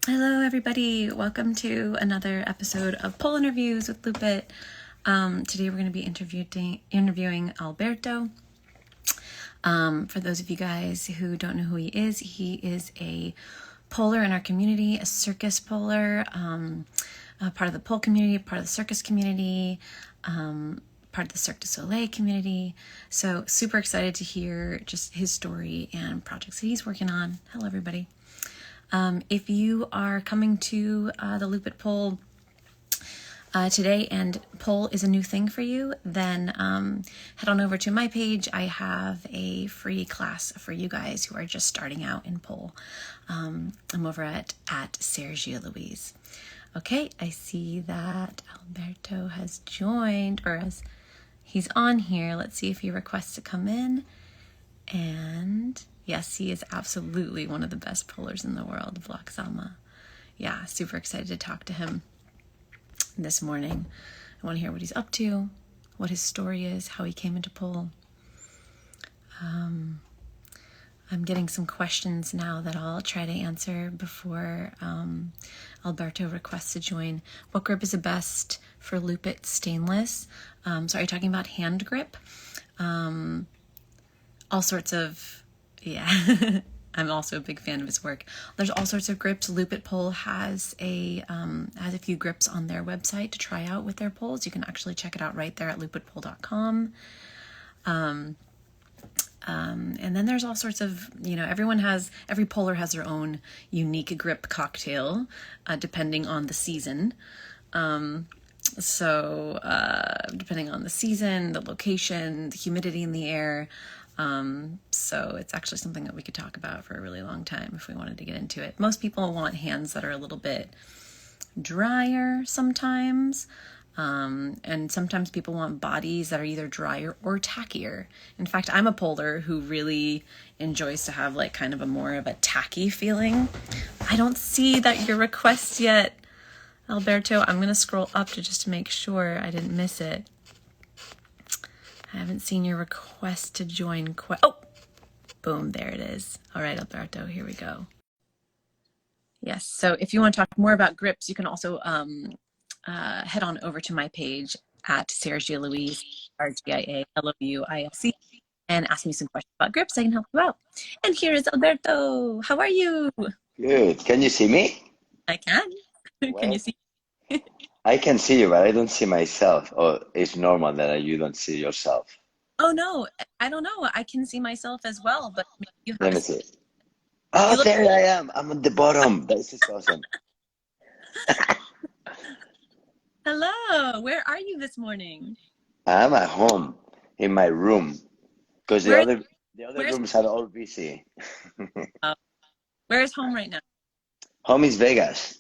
Hello, everybody. Welcome to another episode of Pole Interviews with Lupit. Today we're going to be interviewing Alberto. For those of you guys who don't know who he is a poler in our community, a circus poler, part of the pole community, part of the circus community, part of the Cirque du Soleil community. So super excited to hear just his story and projects that he's working on. Hello, everybody. If you are coming to the Lupit Pole today and pole is a new thing for you, then head on over to my page. I have a free class for you guys who are just starting out in pole. I'm over at Sergia Louise. Okay, I see that Alberto has joined, or he's on here. Let's see if he requests to come in. And yes, he is absolutely one of the best polers in the world, Block Salma. Yeah, super excited to talk to him this morning. I want to hear what he's up to, what his story is, how he came into pole. I'm getting some questions now that I'll try to answer before Alberto requests to join. What grip is the best for Lupit stainless? So are you talking about hand grip? All sorts of, yeah. I'm also a big fan of his work. There's all sorts of grips. Lupit Pole has a few grips on their website to try out with their poles. You can actually check it out right there at lupitpole.com. And then there's all sorts of, every poler has their own unique grip cocktail, depending on the season. So depending on the season, the location, the humidity in the air. So it's actually something that we could talk about for a really long time if we wanted to get into it. Most people want hands that are a little bit drier sometimes. And sometimes people want bodies that are either drier or tackier. In fact, I'm a poler who really enjoys to have like kind of a more of a tacky feeling. I don't see that your request yet, Alberto. I'm going to scroll up just to make sure I didn't miss it. I haven't seen your request to join. Oh, boom, there it is. All right, Alberto, here we go. Yes, so if you want to talk more about grips, you can also head on over to my page at Sergia Louise, RGIALOUISE, and ask me some questions about grips. I can help you out. And here is Alberto. How are you? Good. Can you see me? I can. Can you see? I can see you, but I don't see myself. Or it's normal that you don't see yourself. Oh, no, I don't know. I can see myself as well, but maybe you have Let me see. Oh, there I am. I'm at the bottom. This is awesome. Hello. Where are you this morning? I'm at home in my room because the other rooms are all busy. Where is home right now? Home is Vegas,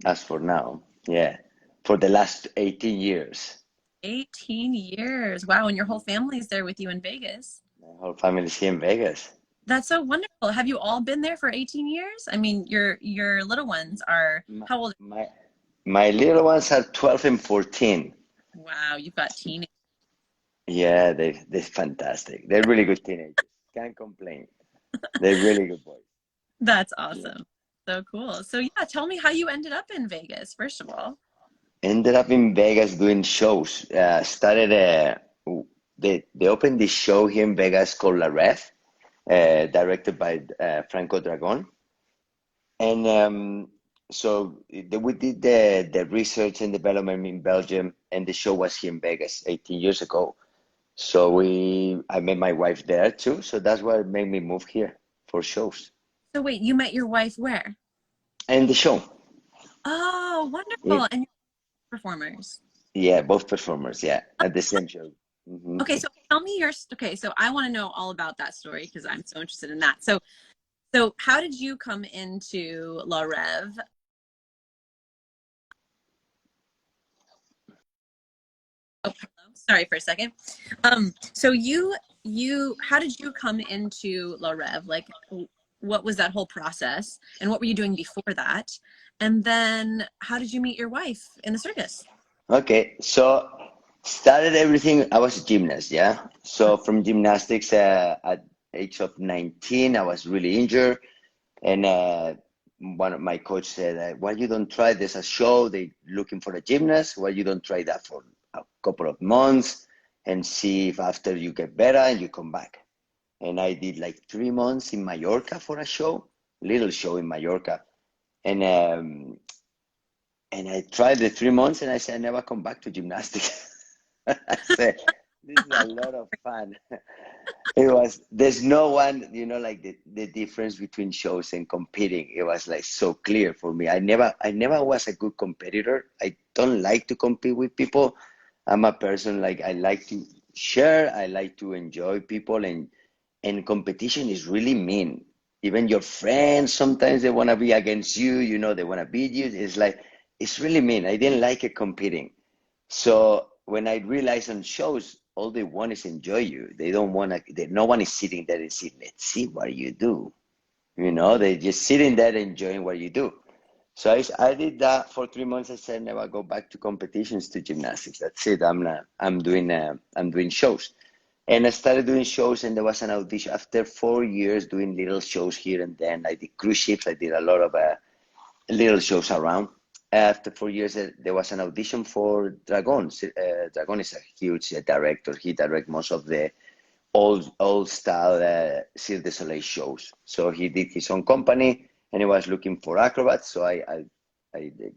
as for now. Yeah, for the last 18 years. 18 years. Wow, and your whole family is there with you in Vegas. My whole family is here in Vegas. That's so wonderful. Have you all been there for 18 years? I mean, your little ones are, how old? My little ones are 12 and 14. Wow, you've got teenagers. Yeah, they're fantastic. They're really good teenagers. Can't complain. They're really good boys. That's awesome. Yeah. So cool. So yeah, tell me how you ended up in Vegas, first of all. Ended up in Vegas doing shows. They opened this show here in Vegas called La Rev, directed by Franco Dragon. And so we did the research and development in Belgium, and the show was here in Vegas 18 years ago. So I met my wife there too. So that's what made me move here for shows. So wait, you met your wife where? And the show. Oh, wonderful. Yeah. And performers. Yeah, both performers. Yeah, at the same show. Mm-hmm. Okay, so tell me so I want to know all about that story because I'm so interested in that. So how did you come into La Rev? Oh, hello. Sorry for a second. So how did you come into La Rev? Like, what was that whole process, and what were you doing before that? And then how did you meet your wife in the circus? Okay, so started everything. I was a gymnast, yeah. So from gymnastics at age of 19, I was really injured, and one of my coach said, why you don't try this a show? They looking for a gymnast. Why you don't try that for a couple of months and see if after you get better and you come back. And I did like 3 months in Mallorca for a show, little show in Mallorca. And I tried the 3 months and I said, I never come back to gymnastics. I said, this is a lot of fun. There's no one, like the difference between shows and competing. It was like so clear for me. I never was a good competitor. I don't like to compete with people. I'm a person like I like to share. I like to enjoy people, and competition is really mean. Even your friends, sometimes they want to be against you, they want to beat you. It's really mean. I didn't like it competing. So when I realized on shows, all they want is enjoy you. They don't want to, no one is sitting there and saying, let's see what you do. They just sitting there enjoying what you do. So I did that for 3 months. I said, never go back to competitions, to gymnastics. That's it. I'm doing shows. And I started doing shows, and there was an audition. After 4 years doing little shows here and then, I did cruise ships. I did a lot of little shows around. After 4 years, there was an audition for Dragon. Dragon is a huge director. He directs most of the old style Cirque du Soleil shows. So he did his own company, and he was looking for acrobats. So I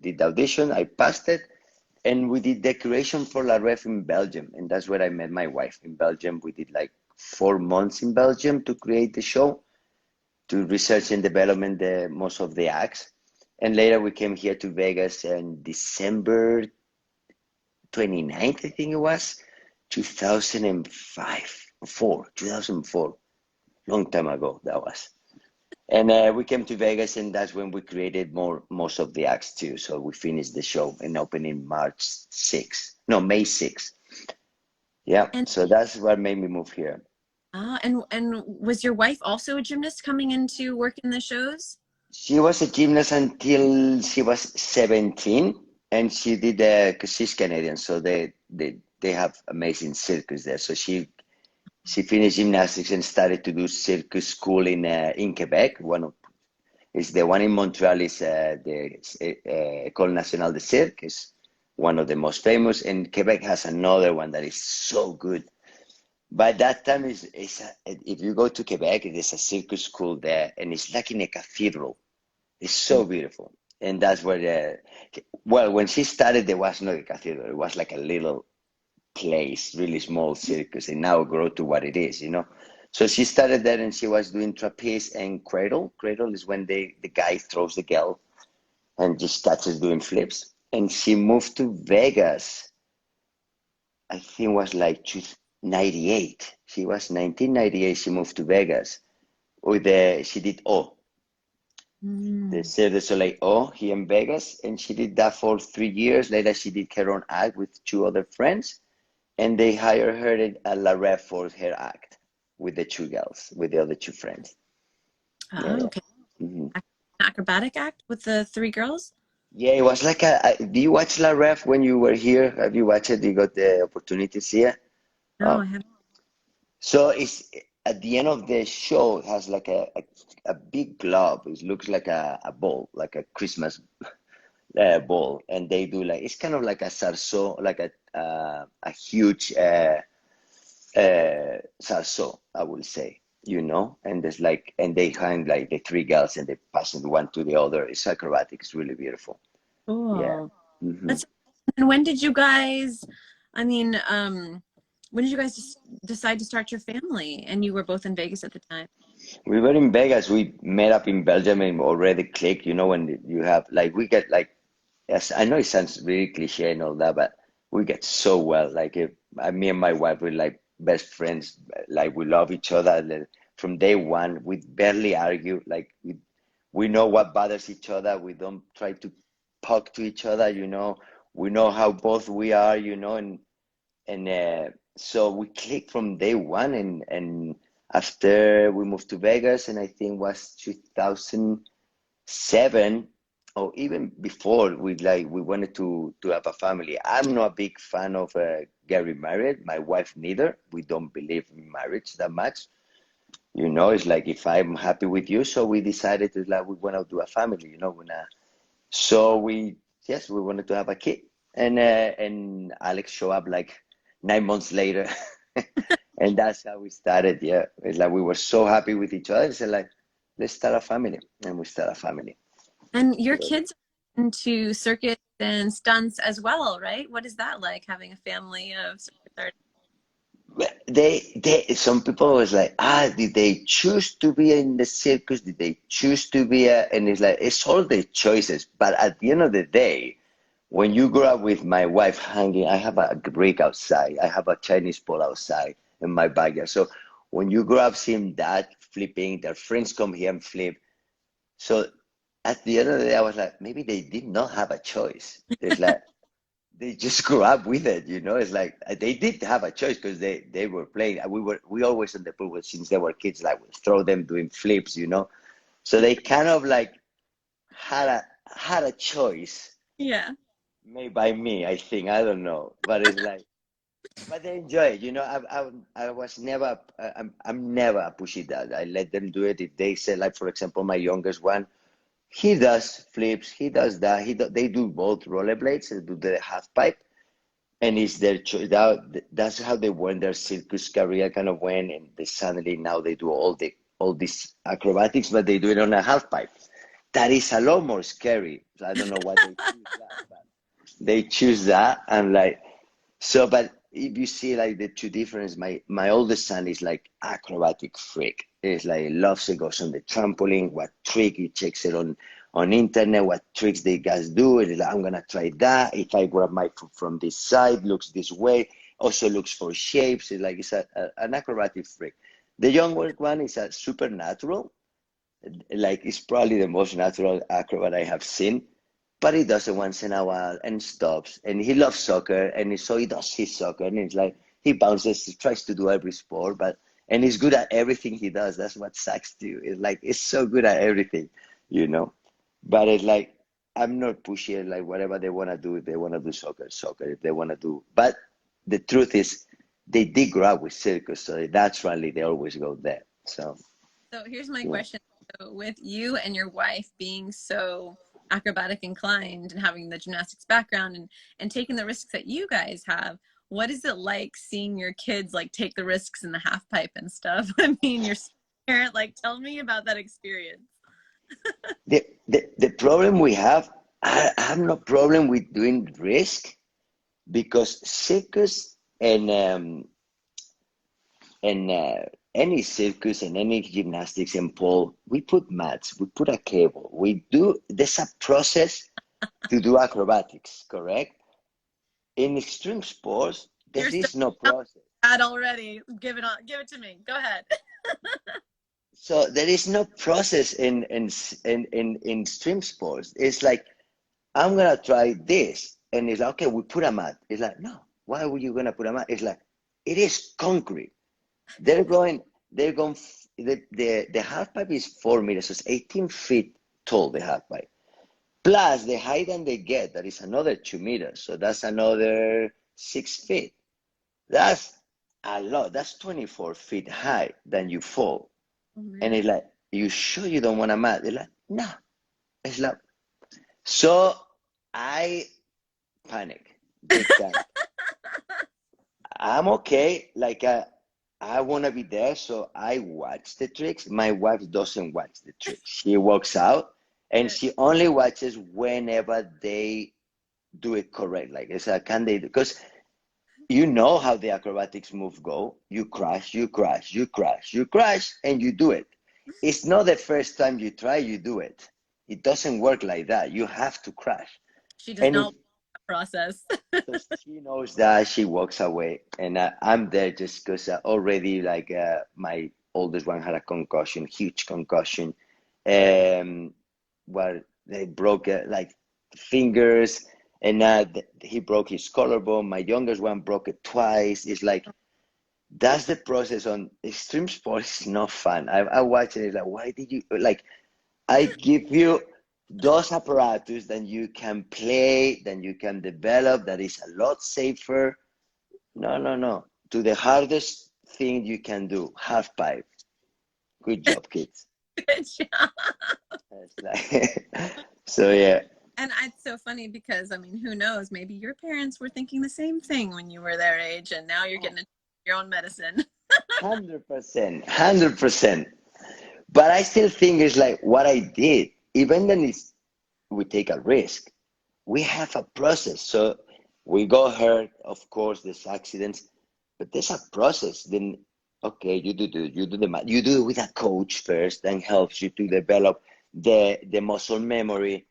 did the audition. I passed it, and we did decoration for La Ref in Belgium, and that's where I met my wife in Belgium. We did like 4 months in Belgium to create the show, to research and development most of the acts. And later we came here to Vegas in December 29th, I think it was, 2004, long time ago that was. And we came to Vegas, and that's when we created most of the acts too. So we finished the show and opened in May 6th. Yeah, so that's what made me move here. And was your wife also a gymnast coming into work in the shows? She was a gymnast until she was 17, and she did because she's Canadian, so they have amazing circus there. So she finished gymnastics and started to do circus school in Quebec. The one in Montreal is the École Nationale de Cirque, is one of the most famous, and Quebec has another one that is so good. By that time, if you go to Quebec, there's a circus school there, and it's like in a cathedral. It's so beautiful. And that's where, when she started, there was no cathedral. It was like a little place, really small circus, and now grow to what it is, So she started there, and she was doing trapeze and cradle. Cradle is when the guy throws the girl and just starts doing flips. And she moved to Vegas, I think it was like 1998. She was 1998. She moved to Vegas she did the Cirque du Soleil here in Vegas, and she did that for 3 years. Later, she did her own act with 2 other friends, and they hired her at La Ref for her act with the 2 girls, with the other 2 friends. Okay. Mm-hmm. Acrobatic act with the 3 girls? Yeah, it was like do you watch La Ref when you were here? Have you watched it? You got the opportunity to see it? No, I haven't. So it's at the end of the show, it has like a big globe. It looks like a ball, like a Christmas ball, and they do it's kind of like a sarso, like a huge sarso, I would say, and there's and they hang like the 3 girls, and they pass it one to the other. It's acrobatic. It's really beautiful. Cool. Yeah. Mm-hmm. And when did you guys, when did you guys decide to start your family? And you were both in Vegas at the time. We were in Vegas. We met up in Belgium and already clicked, when you have we get yes, I know it sounds really cliche and all that, but we get so well. Me and my wife, we're best friends. We love each other. From day one, we barely argue. We know what bothers each other. We don't try to talk to each other, We know how both we are, and so we clicked from day one. And after we moved to Vegas, and I think was 2007, or even before, we wanted to have a family. I'm not a big fan of getting married. My wife neither. We don't believe in marriage that much. You know, it's like if I'm happy with you, so we decided to like we want to do a family. You know, so yes, we wanted to have a kid, and Alex showed up like 9 months later, and that's how we started. Yeah, it's like we were so happy with each other. So like, let's start a family, and we start a family. And your kids are into circus and stunts as well, right? What is that like having a family of circus artists? Some people was like, did they choose to be in the circus? Did they choose to be and it's like, it's all the choices. But at the end of the day, when you grow up with my wife hanging, I have a brick outside. I have a Chinese pole outside in my backyard. So when you grow up seeing that flipping, their friends come here and flip. So at the end of the day, I was like, maybe they did not have a choice. It's like, they just grew up with it, you know. It's like they did have a choice because they were playing. We always in the pool since they were kids, like we throw them doing flips, you know. So they kind of like had a choice Yeah. made by me, I think. I don't know, but it's like, but they enjoy it, you know. I was never I'm never a pushy dad. I let them do it. If they say, like for example, my youngest one, he does flips, he does that. They do both rollerblades, they do the half pipe, and it's their choice. That's how they went their circus career kind of went, and they suddenly now they do all these acrobatics, but they do it on a half pipe. That is a lot more scary. So I don't know why they choose that, but they choose that, and like so. But if you see like the two difference, my oldest son is like acrobatic freak. It's like loves it, goes on the trampoline. What trick he checks it on internet, what tricks they guys do. And like, I'm gonna try that. If I grab my foot from this side, looks this way. Also looks for shapes. It's like an acrobatic freak. The younger one is a supernatural. Like it's probably the most natural acrobat I have seen. But he does it once in a while and stops. And he loves soccer, and so he does his soccer. And it's like he bounces, he tries to do every sport, and he's good at everything he does. That's what sucks too. It's like it's so good at everything, you know. But it's like I'm not pushy. Like whatever they want to do, if they want to do soccer, soccer. If they want to do, but the truth is, they did grow up with circus, so naturally they always go there. So here's my Yeah. question. So with you and your wife being so acrobatic inclined and having the gymnastics background and taking the risks that you guys have, what is it like seeing your kids like take the risks in the half pipe and stuff? I mean, your parent, like tell me about that experience. The problem we have, I have no problem with doing risk because circus and any circus and any gymnastics and pole, we put mats, we put a cable, we do. There's a process to do acrobatics, correct? In extreme sports, there You're so is no process. bad already. Give it on. Give it to me. Go ahead. So there is no process in extreme sports. It's like I'm gonna try this, and it's like okay, we put a mat. It's like no, why were you gonna put a mat? It's like it is concrete. They're going. The half pipe is 4 meters, so it's 18 feet tall. The half pipe plus the height that they get, that is another 2 meters. So that's another 6 feet. That's a lot. That's 24 feet high. Then you fall. Oh, And man. it's like, you sure you don't want a mat? They're like, no. It's like, so I panic big time. I'm okay. Like, I want to be there. So I watch the tricks. My wife doesn't watch the tricks. She walks out and Good. she only watches whenever they do it correct. Like, it's like, can they? Because you know how the acrobatics move go. You crash, you crash, you crash, you crash, and you do it. It's not the first time you try, you do it. It doesn't work like that. You have to crash. She does And not if want that process. so she knows that, she walks away. And I'm there just because already, like, my oldest one had a concussion, huge concussion. Where they broke like fingers, and he broke his collarbone. My youngest one broke it twice. It's like that's the process on extreme sports. Is not fun. I watch it. It's like, why did you like? I give you those apparatus, then you can play, then you can develop. That is a lot safer. No, no, no. To the hardest thing you can do, half pipe. Good job, kids. Good job. It's like, so yeah. And it's so funny because, I mean, who knows? Maybe your parents were thinking the same thing when you were their age, and now you're getting your own medicine. 100%, 100%. But I still think it's like what I did, even then we take a risk. We have a process. So we got hurt, of course, there's accidents, but there's a process. Then, okay, you do it with a coach first, and helps you to develop the muscle memory.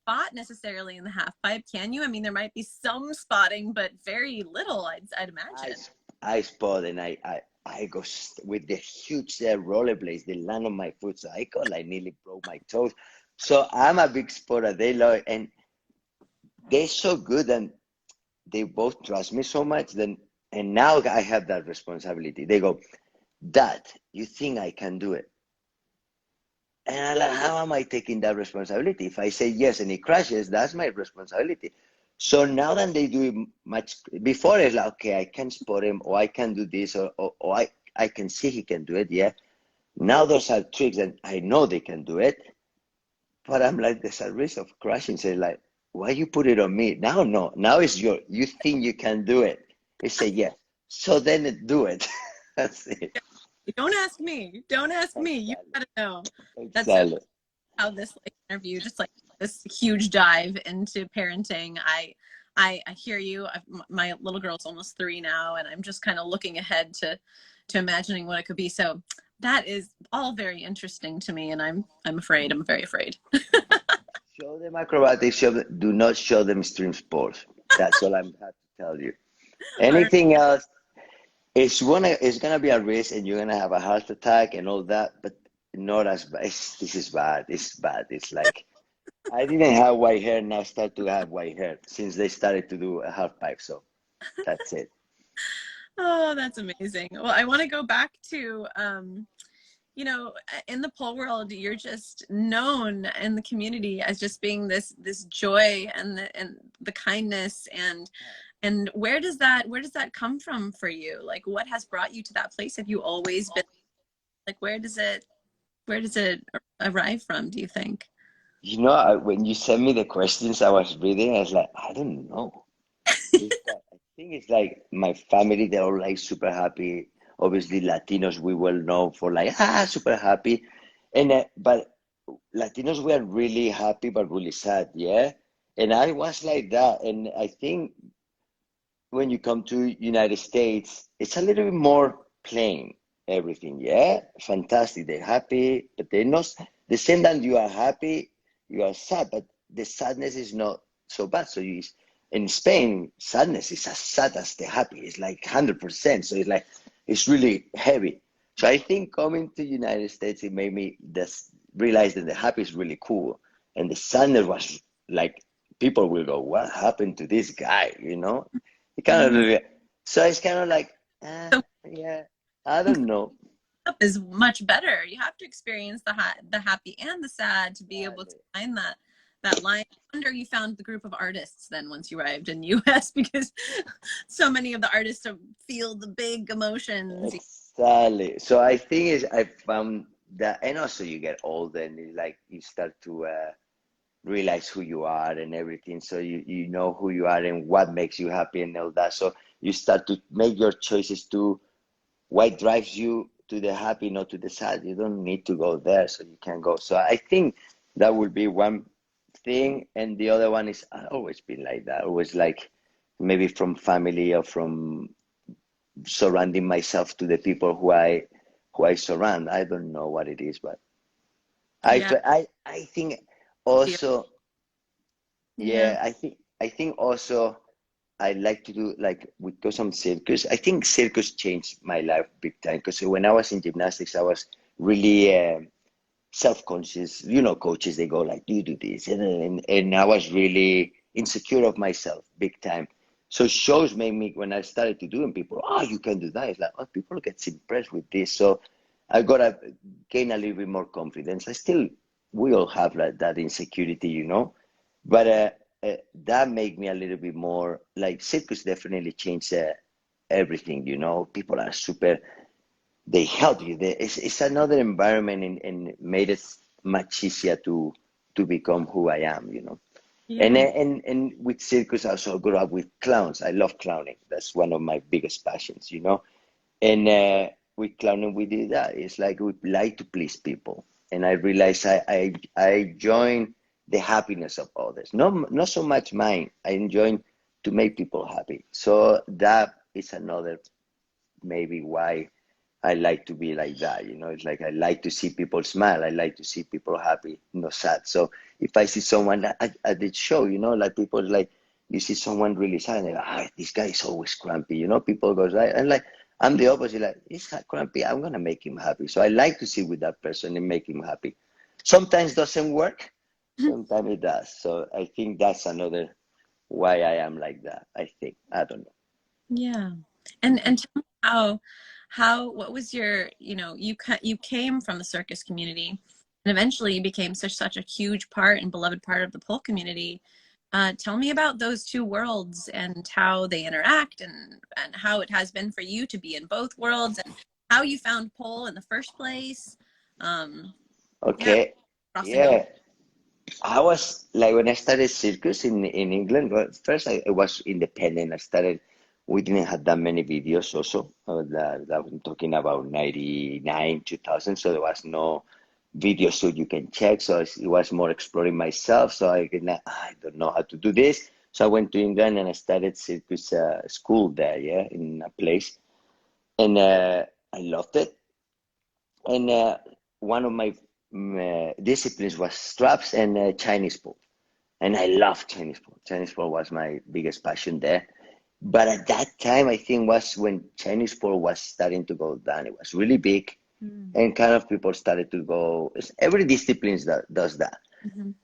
Spot necessarily in the half pipe, can you? I mean, there might be some spotting, but very little, I'd imagine. I spot, and I go with the huge rollerblades. They land on my foot, so I nearly broke my toes. So I'm a big spotter. They love it, and they're so good, and they both trust me so much. Then, and now I have that responsibility. They go, Dad, you think I can do it? And I'm like, how am I taking that responsibility? If I say yes and it crashes, that's my responsibility. So now that they do it much before, it's like, okay, I can spot him, or I can do this, or I can see he can do it. Yeah. Now those are tricks, and I know they can do it. But I'm like, there's a risk of crashing. So like, why you put it on me? Now, no. Now it's you think you can do it. They say yes. So then do it. That's it. Don't ask me. Don't ask me. You gotta know. That's Exactly. how this interview, just like this huge dive into parenting. I hear you. My little girl's almost 3 now, and I'm just kind of looking ahead to imagining what it could be. So that is all very interesting to me, and I'm afraid. I'm very afraid. Show them acrobatics. Do not show them extreme sports. That's all I'm have to tell you. Anything else, it's gonna be a risk, and you're gonna have a heart attack and all that. But not as bad. This is bad. It's bad. It's like I didn't have white hair, now I start to have white hair since they started to do a half pipe. So that's it. Oh, that's amazing. Well, I want to go back to, in the pole world, you're just known in the community as just being this joy and the kindness, and where does that come from for you? Like, what has brought you to that place? Have you always been like, where does it arrive from, do you think? When you sent me the questions I was reading, I was like, I don't know. I think it's like my family, they're all like super happy. Obviously, Latinos, we well know for like, super happy. And but Latinos were really happy, but really sad, yeah? And I was like that. And I think when you come to United States, it's a little bit more plain, everything, yeah? Fantastic, they're happy, but they're not the same that you are happy, you are sad, but the sadness is not so bad. So in Spain, sadness is as sad as the happy. It's like 100%. So it's like, it's really heavy. So I think coming to United States, it made me just realize that the happy is really cool. And the sadness was like, people will go, what happened to this guy, It kind of, so it's kind of like, So yeah, I don't know. up is much better. You have to experience the happy and the sad to be able to find that line. I wonder you found the group of artists then once you arrived in the US, because so many of the artists feel the big emotions. Exactly. So I think I found that, and also you get older, and it's like you start to realize who you are and everything. So you know who you are and what makes you happy and all that. So you start to make your choices to what drives you to the happy, not to the sad. You don't need to go there, so you can go. So I think that would be one thing. And the other one is I've always been like that. Always like maybe from family or from surrounding myself to the people who I surround. I don't know what it is, but I think also, yeah, I think also I like to do like we do some circus. I think circus changed my life big time because when I was in gymnastics, I was really self-conscious. Coaches they go like, "Do you do this?" And I was really insecure of myself big time. So shows made me when I started to do them, people, you can do that. It's like, people get impressed with this. So I gotta gain a little bit more confidence. We all have like that insecurity. But that made me a little bit more like circus definitely changed everything. People are super they help you. It's another environment, and made it much easier to become who I am, you know. And Yeah. and with circus, I also grew up with clowns. I love clowning. That's one of my biggest passions, you know. And with clowning, we did that. It's like we like to please people. And I realized I join the happiness of others. Not so much mine. I enjoy to make people happy. So that is another maybe why I like to be like that. You know, it's like I like to see people smile. I like to see people happy, not sad. So if I see someone at the show, you know, like people like you see someone really sad, and they're like, this guy is always grumpy. You know, people goes right, and like I'm the opposite. Like he's grumpy, I'm gonna make him happy. So I like to sit with that person and make him happy. Sometimes doesn't work, sometimes it does. So I think that's another why I am like that. I think I don't know. Yeah. Mhm. And tell me what was your, you came from the circus community and eventually you became such a huge part and beloved part of the pole community. Tell me about those two worlds and how they interact and how it has been for you to be in both worlds and how you found pole in the first place. Um, yeah, Okay, crossing over. yeah. I was like when I started circus in England. Well, first, I was independent. I started. We didn't have that many videos. Also, that I'm talking about 99, 2000. So there was no video so you can check. So it was more exploring myself. So I don't know how to do this. So I went to England and I started circus school there. Yeah, in a place, and I loved it. And one of my disciplines was straps and Chinese pole. And I love Chinese pole. Chinese pole was my biggest passion there. But at that time, I think was when Chinese pole was starting to go down. It was really big, Mm-hmm. and kind of people started to go. Every discipline that does that.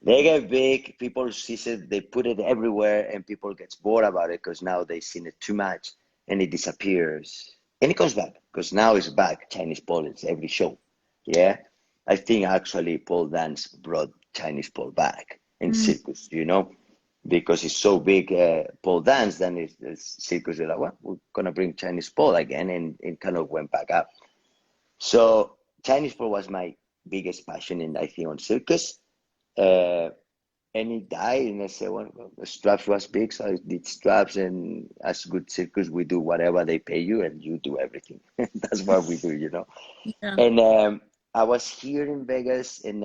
They get big, people see it, they put it everywhere, and people gets bored about it because now they've seen it too much, and it disappears, and it comes back because now it's back. Chinese pole is every show, yeah. I think actually pole dance brought Chinese pole back in Mm-hmm. circus, you know, because it's so big. Pole dance, then it's circus. They're like, well, we're gonna bring Chinese pole again, and it kind of went back up. So Chinese pole was my biggest passion, in I think on circus. Uh, and it died, and I said, well, the straps was big, so I did straps, and as good circus, we do whatever they pay you, and you do everything. That's what we do, you know. Yeah. And I was here in Vegas, and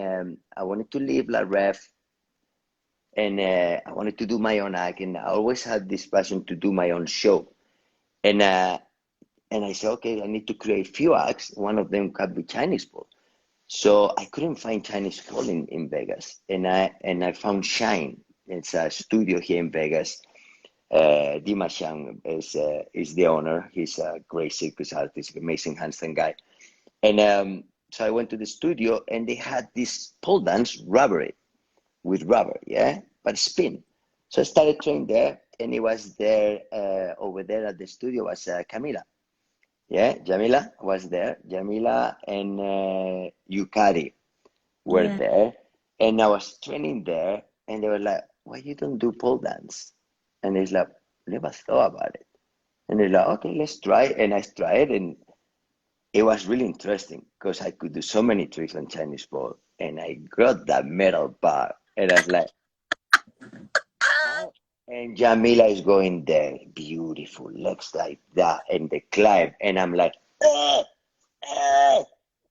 I wanted to leave La Ref, and I wanted to do my own act, and I always had this passion to do my own show. And and I said, okay, I need to create few acts. One of them could be Chinese pole. So I couldn't find Chinese pole in Vegas, and I found Shine. It's a studio here in Vegas. Dima Shang is the owner. He's a great circus artist, amazing, handsome guy. And so I went to the studio, and they had this pole dance rubber with rubber, yeah, but spin. So I started training there, and it was there over there at the studio was Camila. Yeah, Jamila was there. Jamila and Yukari were Yeah. there, and I was training there, and they were like, "Why you don't do pole dance?" And it's like, never thought about it. And they're like, "Okay, let's try." And I tried, and it was really interesting because I could do so many tricks on Chinese pole, and I got that metal bar, and I was like, "How?" And Jamila is going there, beautiful legs like that, and the climb, and I'm like, "Ah!"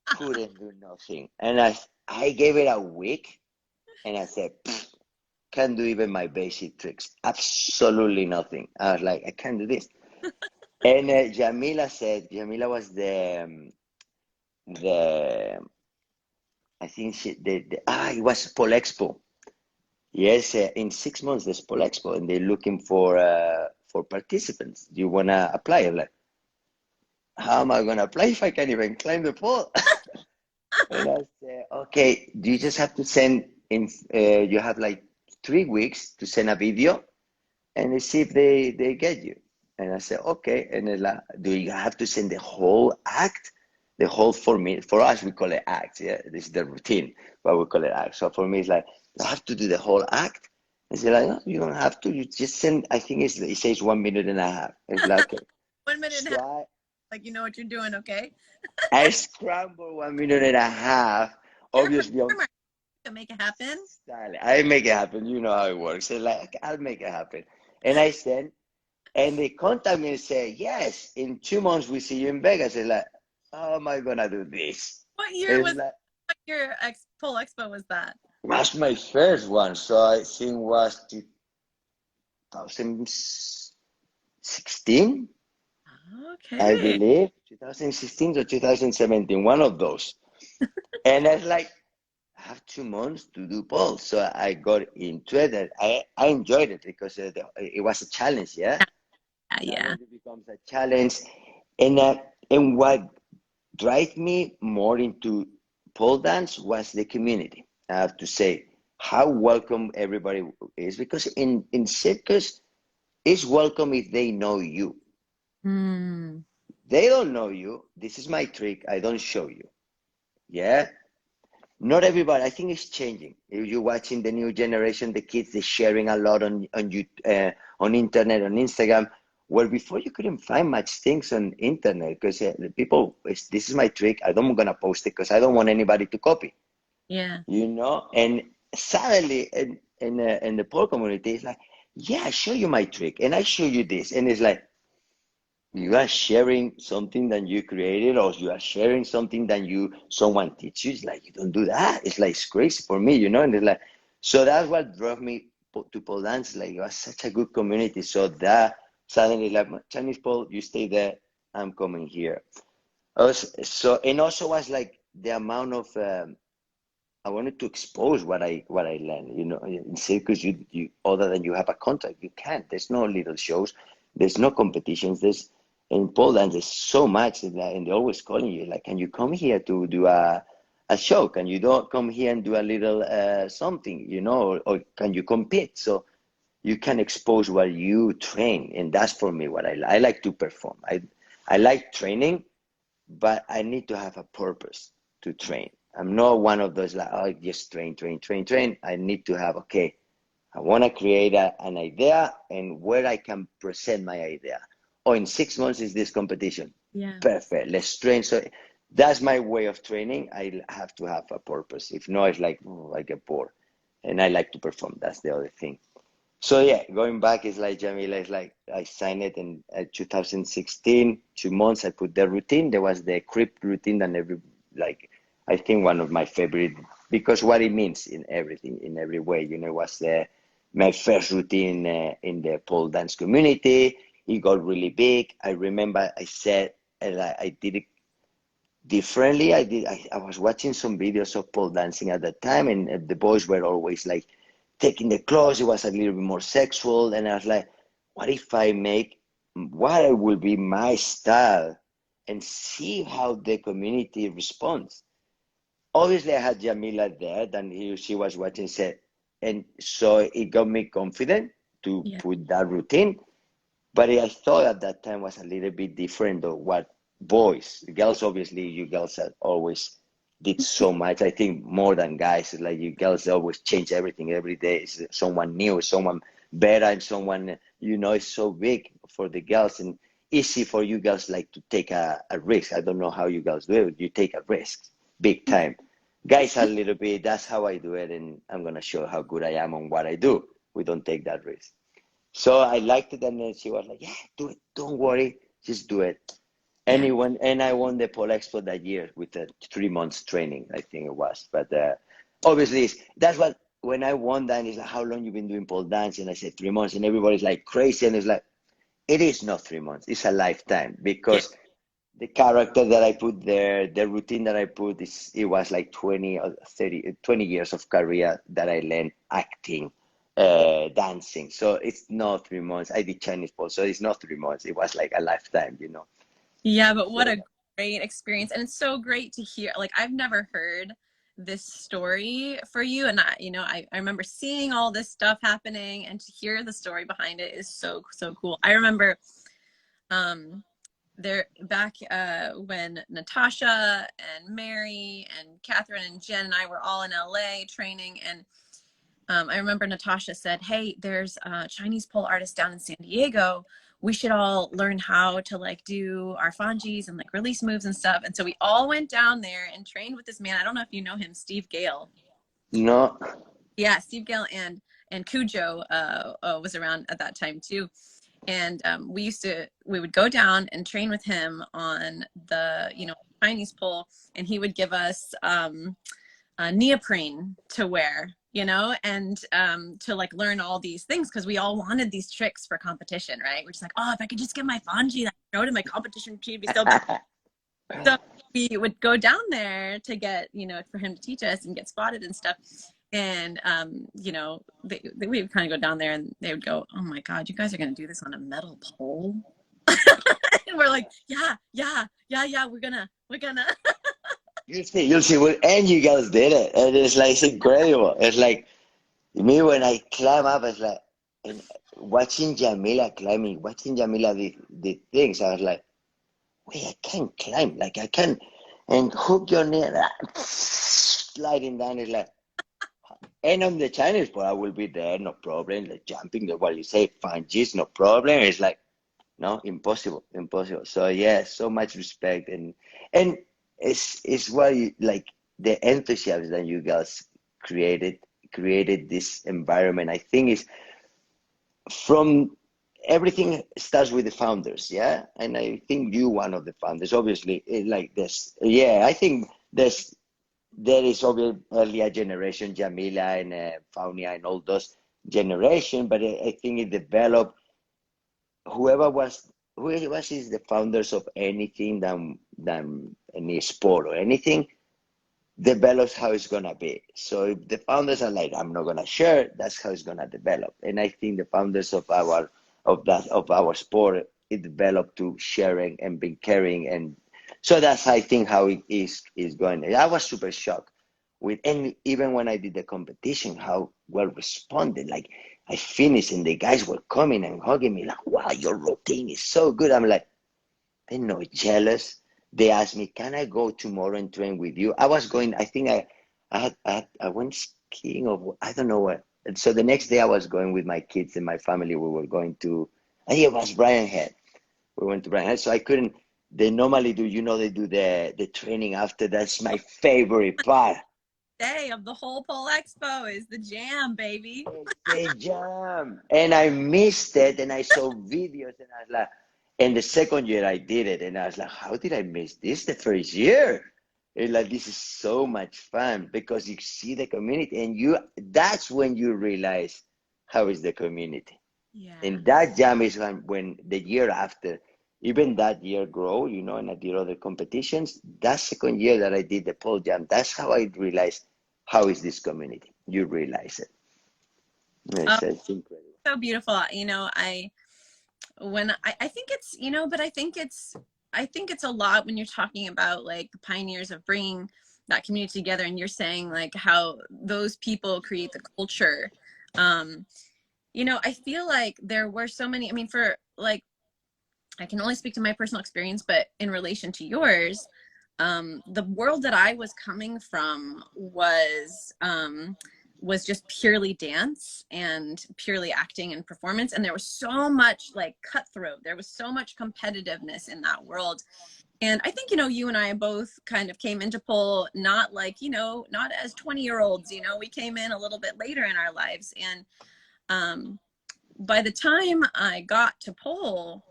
Couldn't do nothing. And I gave it a week, and I said, can't do even my basic tricks. Absolutely nothing. I was like, I can't do this. And Jamila said, Jamila was the I think it was Pole Expo. Yes, in 6 months there's Pole Expo, and they're looking for participants. Do you wanna apply? I'm like, how am I gonna apply if I can't even climb the pole? And I said, okay, you just have to send in. You have like 3 weeks to send a video, and see if they get you. And I said, okay. And they're like, do you have to send the whole act? The whole for me, for us, we call it act. Yeah, this is the routine, but we call it act. So for me, it's like, I have to do the whole act. And they're like, no, you don't have to. You just send, I think it says 1 minute and a half. It's like, okay, 1 minute and a half. try. Like, you know what you're doing, okay? I scrambled 1 minute and a half. You're a Obviously, I'm performer. You can make it happen. styling. I make it happen. You know how it works. So like, I'll make it happen. And I said, and they contact me and say, yes, in 2 months we see you in Vegas. And like, how am I gonna do this? What year It's was like, what year Pole Expo was that? that's my first one. So I think was 2016, I Okay. believe, 2016 or 2017, one of those. And I was like, I have 2 months to do both. So I got into it and I enjoyed it because it was a challenge, yeah? Yeah, yeah. Suddenly it becomes a challenge. And what drive me more into pole dance was the community. I have to say how welcome everybody is because in circus, it's welcome if they know you. Hmm. They don't know you. This is my trick. I don't show you. Yeah. Not everybody. I think it's changing. If you're watching the new generation, the kids, they're sharing a lot on you on internet, on Instagram. Where before you couldn't find much things on internet because the people, this is my trick. I don't gonna post it because I don't want anybody to copy. Yeah. You know. And suddenly, in the pole community, it's like, yeah, I show you my trick, and I show you this, and it's like you are sharing something that you created or you are sharing something that someone teach you. It's like you don't do that. It's like it's crazy for me, you know. And it's like, so that's what drove me to pole dance. Like it was such a good community. So that suddenly like Chinese pole, you stay there, I'm coming here. So and also was like the amount of I wanted to expose what I learned. You know, in circus, you other than you have a contract, you can't. There's no little shows. There's no competitions. There's in Poland. There's so much, and they're always calling you like, "Can you come here to do a show? Can you don't come here and do a little something? You know, or can you compete?" So you can expose what you train, and that's for me what I like to perform. I like training, but I need to have a purpose to train. I'm not one of those like, oh, just train, train, train, train. I need to have, okay, I want to create an idea and where I can present my idea. Oh, in 6 months is this competition. Yeah. Perfect. Let's train. So that's my way of training. I have to have a purpose. If not, it's like, oh, I get bored. And I like to perform. That's the other thing. So yeah, going back is like Jamila is like I signed it in 2016. 2 months I put the routine. There was the crypt routine and every like I think one of my favorite because what it means in everything in every way. You know, was my first routine in the pole dance community. It got really big. I remember I said I did it differently. I was watching some videos of pole dancing at the time, and the boys were always like taking the clothes. It was a little bit more sexual, and I was like, what if I make what will be my style and see how the community responds? Obviously, I had Jamila there, and she was watching, said, and so it got me confident to Yeah. put that routine. But I thought at that time was a little bit different of what boys, girls, obviously, you girls have always did so much. I think more than guys, like you girls always change everything every day. It's someone new, someone better, and someone, you know, it's so big for the girls and easy for you girls like to take a risk. I don't know how you girls do it. You take a risk, big time. Guys, a little bit, that's how I do it, and I'm going to show how good I am on what I do. We don't take that risk. So I liked it, and then she was like, "Yeah, do it. Don't worry, just do it." Yeah. And I won the Pole Expo that year with a 3 months training, I think it was. But obviously, that's what when I won that, it's like, "How long you been doing pole dance?" And I said 3 months, and everybody's like crazy, and it's like, it is not 3 months; it's a lifetime Yeah. because the character that I put there, the routine that I put, it was like 20 or 30, 20 years of career that I learned acting, dancing. So it's not 3 months. I did Chinese pole, so it's not 3 months. It was like a lifetime, you know. Yeah, but what So, a great experience. And it's so great to hear. Like, I've never heard this story for you. And I remember seeing all this stuff happening and to hear the story behind it is so, so cool. I remember um there back when Natasha and Mary and Catherine and Jen and I were all in LA training and I remember Natasha said, "Hey, there's a Chinese pole artist down in San Diego. we should all learn how to like do our fongies and like release moves and stuff. And so we all went down there and trained with this man. I don't know if you know him, Steve Gale. No. Yeah, Steve Gale and Cujo was around at that time too. And we would go down and train with him on the, you know, Chinese pole, and he would give us neoprene to wear, you know, and to like learn all these things, because we all wanted these tricks for competition, right? We're just like, oh, if I could just get my fonji, like, throw it in my competition, she'd be so bad. So we would go down there to get, you know, for him to teach us and get spotted and stuff. And, you know, we would kind of go down there and they would go, oh my God, you guys are going to do this on a metal pole? And we're like, yeah, we're gonna. You'll see. Well, and you guys did it. And it's like, it's incredible. It's like, me when I climb up, it's like, and watching Jamila climbing, watching Jamila the things, I was like, wait, I can't climb. Like, I can, and hook your knee, sliding down, is like, and on the Chinese pole, I will be there, no problem. Like jumping, what you say, fungies, no problem. It's like, no, impossible. So yeah, so much respect, and it's what you, like the enthusiasm that you guys created this environment. I think is from everything starts with the founders, yeah, and I think you one of the founders, obviously, like this, yeah. I think there is obviously earlier generation, Jamila and Faunia and all those generation, but I think it developed. Whoever was is the founders of anything than any sport or anything develops how it's gonna be. So if the founders are like, I'm not gonna share, that's how it's gonna develop. And I think the founders of our sport, it developed to sharing and being caring, and so that's I think how it is going. I was super shocked with, and even when I did the competition, how well responded. Like I finished and the guys were coming and hugging me like, wow, your routine is so good. I'm like, they're not jealous. They asked me, can I go tomorrow and train with you? I was going, I think I went skiing or I don't know what. And so the next day I was going with my kids and my family. We were going to, I think it was Brian Head. We went to Brian Head. So I couldn't, they normally do, you know, they do the training after. That's my favorite part. Day of the whole pole expo is the jam, baby. It's a jam. And I missed it, and I saw videos, and I was like, and the second year I did it, and I was like, how did I miss this the first year? And like, this is so much fun because you see the community, and that's when you realize how is the community. Yeah. And that jam is when the year after, even that year grow, you know, and I did other competitions. That second year that I did the pole jam, that's how I realized how is this community. You realize it. It's incredible. So beautiful. You know, I think it's, you know, but I think it's a lot when you're talking about like the pioneers of bringing that community together, and you're saying like how those people create the culture. You know, I feel like there were so many, I mean, for like, I can only speak to my personal experience, but in relation to yours, the world that I was coming from was just purely dance and purely acting and performance. And there was so much like cutthroat. There was so much competitiveness in that world. And I think, you know, you and I both kind of came into pole, not like, you know, not as 20-year-olds, you know, we came in a little bit later in our lives. And by the time I got to pole,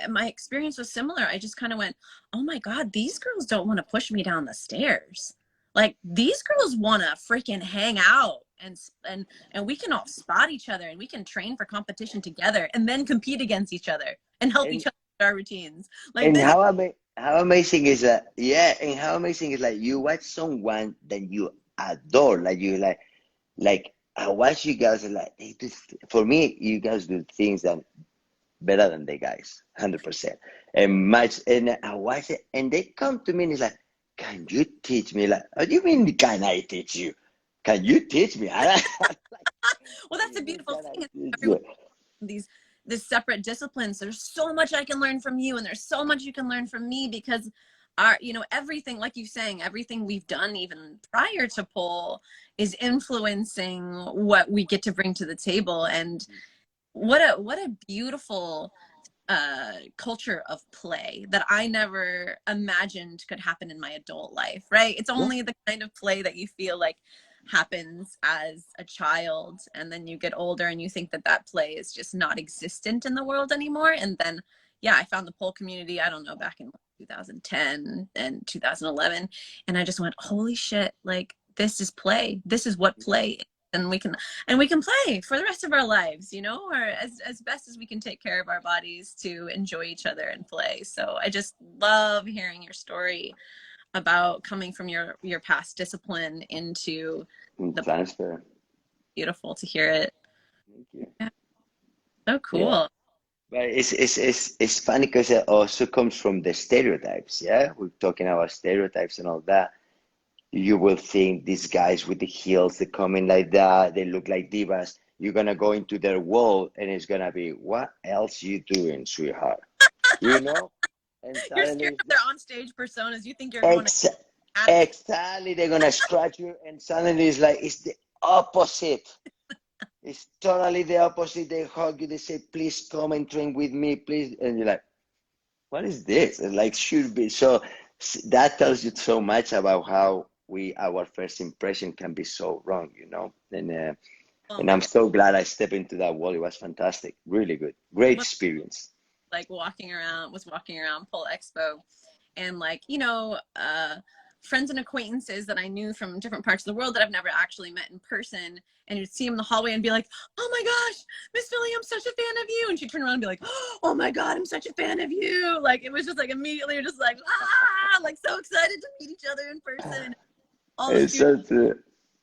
my experience was similar. I just kind of went, oh my God, these girls don't want to push me down the stairs. Like these girls want to freaking hang out and we can all spot each other and we can train for competition together and then compete against each other and help each other with our routines. Like and this. how amazing is that? Yeah, and how amazing is like you watch someone that you adore, like you like I watch you guys like they do. For me, you guys do things that better than the guys, 100%. And much, and I watch it, and they come to me and it's like, can you teach me? Like, what do you mean? Can I teach you? Can you teach me? Well, that's a beautiful thing. Everyone, these separate disciplines. There's so much I can learn from you, and there's so much you can learn from me because our, you know, everything, like you saying, everything we've done even prior to pole is influencing what we get to bring to the table. And what a beautiful culture of play that I never imagined could happen in my adult life, right? It's Yeah. only the kind of play that you feel like happens as a child, and then you get older and you think that that play is just not existent in the world anymore. And then, yeah, I found the pole community, I don't know, back in 2010 and 2011, and I just went, holy shit, like this is play. This is what play is. And we can play for the rest of our lives, you know, or as best as we can take care of our bodies to enjoy each other and play. So I just love hearing your story about coming from your past discipline into the Transfer. beautiful to hear it. Thank you. Yeah, so Yeah. cool. But it's funny because it also comes from the stereotypes. Yeah, we're talking about stereotypes and all that. You will think these guys with the heels, they come in like that, they look like divas. You're gonna go into their world, and it's gonna be, what else you doing, sweetheart? You know? And You're suddenly, scared of their on stage personas. You think you're going to ex attitude. exactly, they're gonna scratch you, and suddenly it's like it's the opposite. It's totally the opposite. They hug you, they say, please come and train with me, please. And you're like, what is this? It's like should be. So that tells you so much about how our first impression can be so wrong, you know. Oh And my I'm God. so glad I stepped into that world. It was fantastic, really good, great experience. Like walking around Pole Expo, and like, you know, friends and acquaintances that I knew from different parts of the world that I've never actually met in person, and you'd see them in the hallway and be like, oh my gosh, Miss Philly, I'm such a fan of you, and she'd turn around and be like, oh my God, I'm such a fan of you. Like it was just like immediately you're just like, ah, like so excited to meet each other in person. All the It's students such a,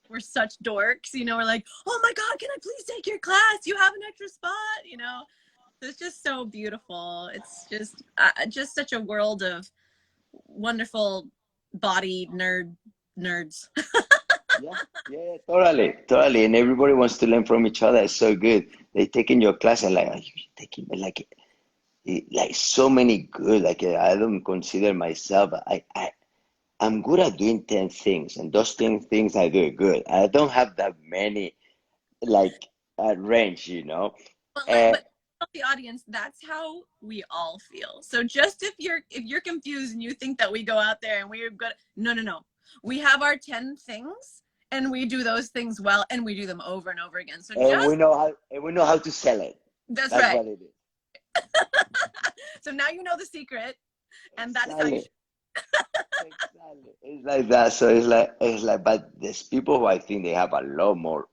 were such dorks, you know, we're like, oh my God, can I please take your class, you have an extra spot, you know. It's just so beautiful. It's just such a world of wonderful body nerds. yeah, yeah, totally, totally. And everybody wants to learn from each other. It's so good. They take in your class and like, are you taking like so many good. Like I don't consider myself. I'm good at doing 10 things, and those 10 things I do good. I don't have that many like range, you know. But Uh, tell the audience that's how we all feel. So just if you're confused and you think that we go out there and we're good, no, no, no. We have our 10 things and we do those things well and we do them over and over again. So and just we know how to sell it. that's That's right. what it is. So now you know the secret, and that is how you Exactly. should. Exactly. It's like that. So it's like, but there's people who I think they have a lot more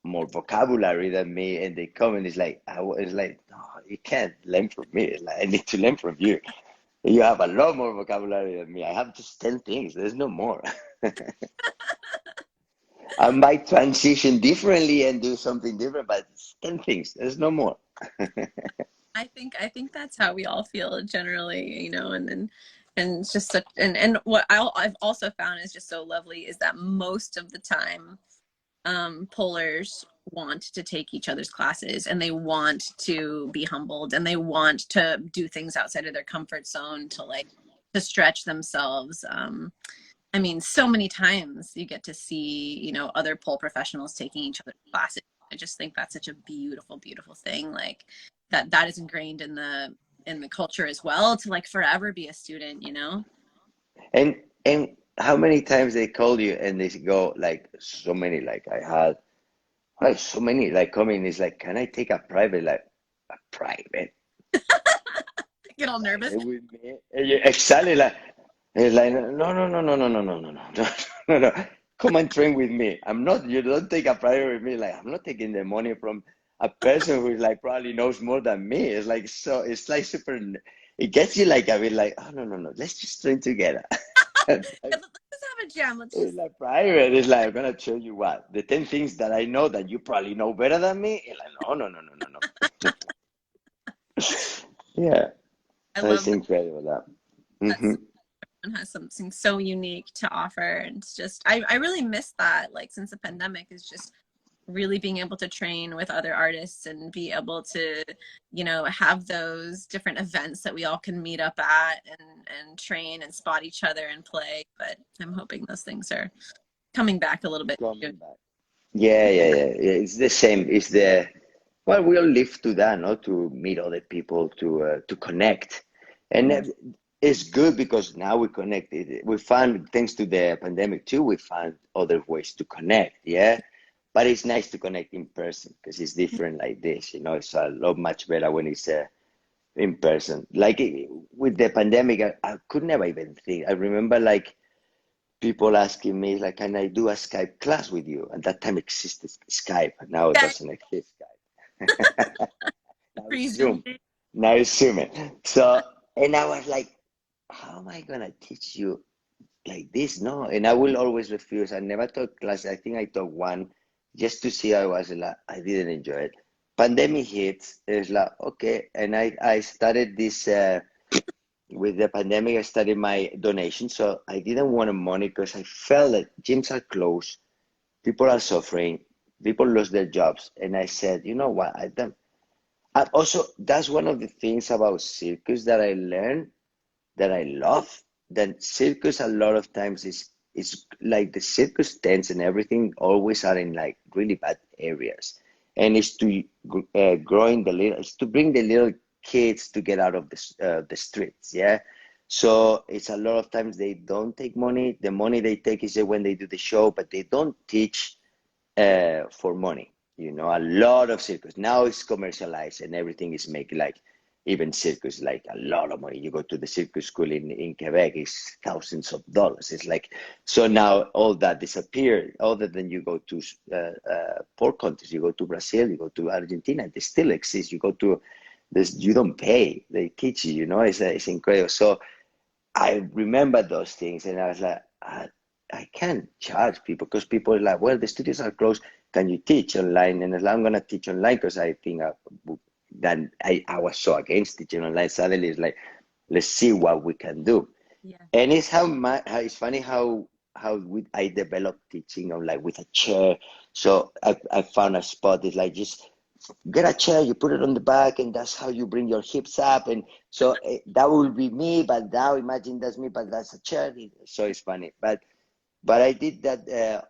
vocabulary than me, and they come and it's like, it's like, no, you can't learn from me. It's like, I need to learn from you. You have a lot more vocabulary than me. I have just 10 things. There's no more. I might transition differently and do something different, but it's 10 things. There's no more. I think that's how we all feel generally, you know, and it's just such and what I've also found is just so lovely is that most of the time polars want to take each other's classes and they want to be humbled and they want to do things outside of their comfort zone to like to stretch themselves. I mean, so many times you get to see, you know, other pole professionals taking each other's classes. I just think that's such a beautiful, beautiful thing. Like that is ingrained in the culture as well to like forever be a student, you know? And how many times they call you and they go like so many, like I had like so many like coming, it's like, can I take a private, like a private? Get all Like nervous. with me? And exactly, like it's like, no, no, no, no, no, no, no, no, no, no, no, no. Come and train with me. I'm not. You don't take a private with me. Like I'm not taking the money from a person who like probably knows more than me. It's like so. It's like super. It gets you like a bit like, oh no, no, no. Let's just train together. Let's just have a jam. Let's It's just like private. It's like I'm gonna show you what the 10 things that I know that you probably know better than me. It's like no, no, no, no, no, no. Yeah, I so it's love incredible that. that Hmm. has something so unique to offer. And it's just I really miss that, like since the pandemic is just really being able to train with other artists and be able to, you know, have those different events that we all can meet up at and train and spot each other and play. But I'm hoping those things are coming back a little bit soon. Coming back. Yeah, yeah, yeah, yeah. It's the same. It's the well, we all live to that, no, to meet other people, to connect, and Yes. it's good because now we connect. We found, thanks to the pandemic too, we found other ways to connect. Yeah, but it's nice to connect in person because it's different like this. You know, it's a lot much better when it's in person. Like with the pandemic, I could never even think. I remember like people asking me like, "Can I do a Skype class with you?" And that time existed Skype. Now it Yeah, doesn't exist Skype. Now it's pre-Zoom Zoom. days. Now it's Zoom. So, and I was like, how am I gonna teach you like this? No, and I will always refuse. I never taught class. I think I taught one just to see how I was. Like, I didn't enjoy it. Pandemic hits. It's like okay, and I started this with the pandemic. I started my donation, so I didn't want money because I felt that gyms are closed, people are suffering, people lost their jobs, and I said, you know what? I don't. And also, that's one of the things about circus that I learned that I love. That circus a lot of times is like the circus tents and everything always are in like really bad areas, and it's to growing the little, it's to bring the little kids to get out of the streets. Yeah, so it's a lot of times they don't take money. The money they take is when they do the show, but they don't teach for money. You know, a lot of circus now is commercialized and everything is making like even circus like a lot of money. You go to the circus school in Quebec, it's thousands of dollars. It's like so now all that disappeared. Other than you go to poor countries, you go to Brazil, you go to Argentina, they still exist. You go to this, you don't pay. They teach you. You know, it's incredible. So I remember those things, and I was like, I can't charge people because people are like, well, the studios are closed. Can you teach online? And I'm gonna teach online because I think I was so against teaching online. Suddenly, it's like, let's see what we can do. Yeah. And it's how it's funny I developed teaching online with a chair. So I found a spot. It's like just get a chair, you put it on the back, and that's how you bring your hips up. And so that will be me, but now imagine that's me, but that's a chair. So it's funny. But I did that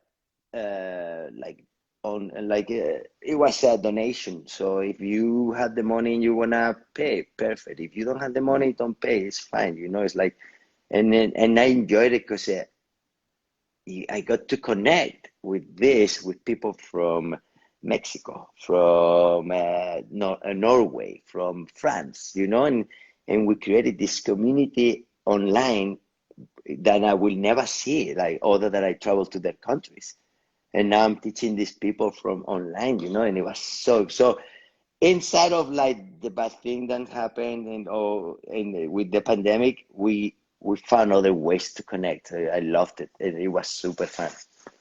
like on like it was a donation. So if you have the money and you wanna pay, perfect. If you don't have the money, don't pay. It's fine. You know, it's like, and I enjoyed it because I got to connect with with people from Mexico, from Norway, from France, you know, and we created this community online that I will never see, like other than I travel to their countries. And now I'm teaching these people from online, you know, and it was so inside of like the bad thing that happened and with the pandemic, we found other ways to connect. I loved it. It was super fun,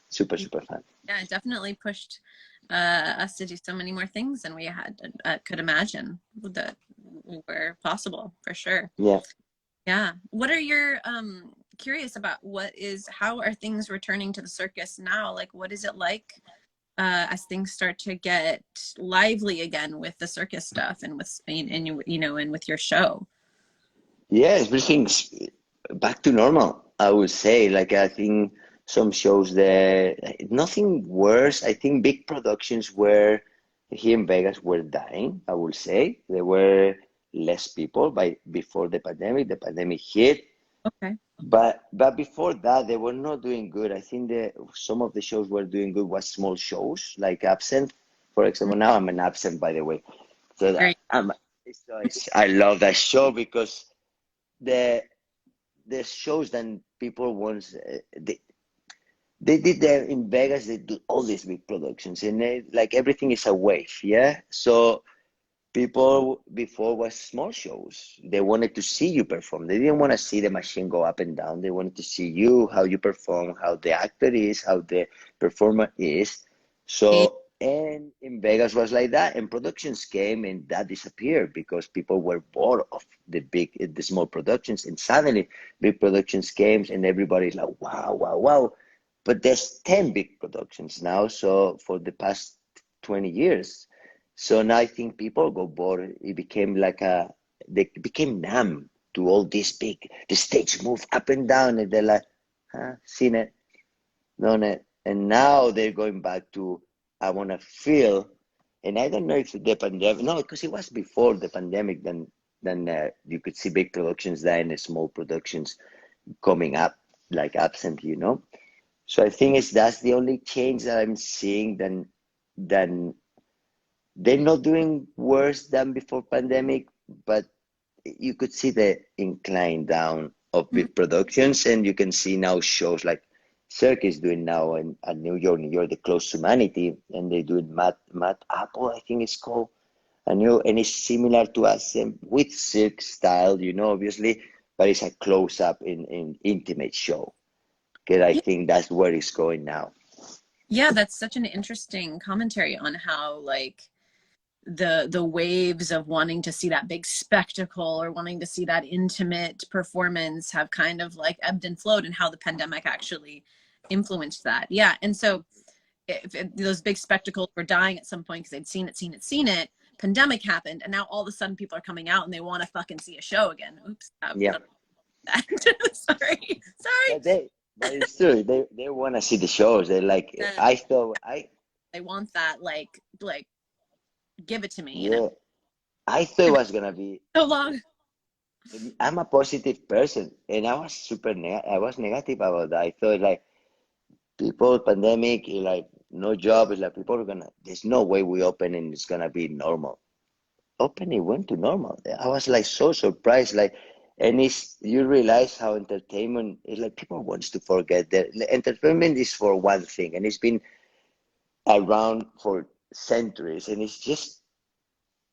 super fun. Yeah, it definitely pushed us to do so many more things than we had could imagine that were possible for sure. Yeah. Yeah. What are your curious about how are things returning to the circus now? Like what is it like as things start to get lively again with the circus stuff and with and you know and with your show? Yeah, everything's back to normal, I would say. Like I think some shows there, nothing worse. I think big productions were here in Vegas were dying, I would say. There were less people by before the pandemic. The pandemic hit. Okay. But before that, they were not doing good. I think some of the shows were doing good was small shows like Absent, for example. Now I'm an Absent, by the way. So Great. I love that show because the the shows that people once they did there in Vegas. They do all these big productions, and like everything is a wave. Yeah, so people before was small shows. They wanted to see you perform. They didn't want to see the machine go up and down. They wanted to see you, how you perform, how the actor is, how the performer is. So, and in Vegas was like that. And productions came and that disappeared because people were bored of the small productions. And suddenly big productions came and everybody's like, wow, wow, wow. But there's 10 big productions now. So for the past 20 years. So now I think people go bored. It became like they became numb to all this big, the stage move up and down, and they're like, huh, seen it, known it. And now they're going back to, I want to feel And I don't know if the pandemic, no, because it was before the pandemic, then you could see big productions there and small productions coming up, like absent, So I think that's the only change that I'm seeing. Then they're not doing worse than before pandemic, but you could see the incline down of Mhm. big productions, and you can see now shows like Cirque is doing now in at New York, the Close Humanity, and they do it Matt Apple, I think it's called. And it's similar to us with Cirque style, obviously, but it's a close up in intimate show. Because I Yeah, think that's where it's going now. yeah, that's such an interesting commentary on how like the waves of wanting to see that big spectacle or wanting to see that intimate performance have kind of like ebbed and flowed, and how the pandemic actually influenced that. Yeah, and so if those big spectacles were dying at some point because they'd seen it, pandemic happened, and now all of a sudden people are coming out and they want to fucking see a show again. Oops, Yeah. sorry, But sorry. but it's true. They want to see the shows. They're like, Uh, I thought, they want that like give it to me, yeah, I thought it Give it was gonna be. so long. I'm a positive person, and I was I was negative about that. I thought like people pandemic, like no job, is like people are gonna. There's no way we open and it's gonna be normal. Open it went to normal. I was like so surprised, like, and it's you realize how entertainment is like people wants to forget that entertainment is for one thing, and it's been around for centuries, and it's just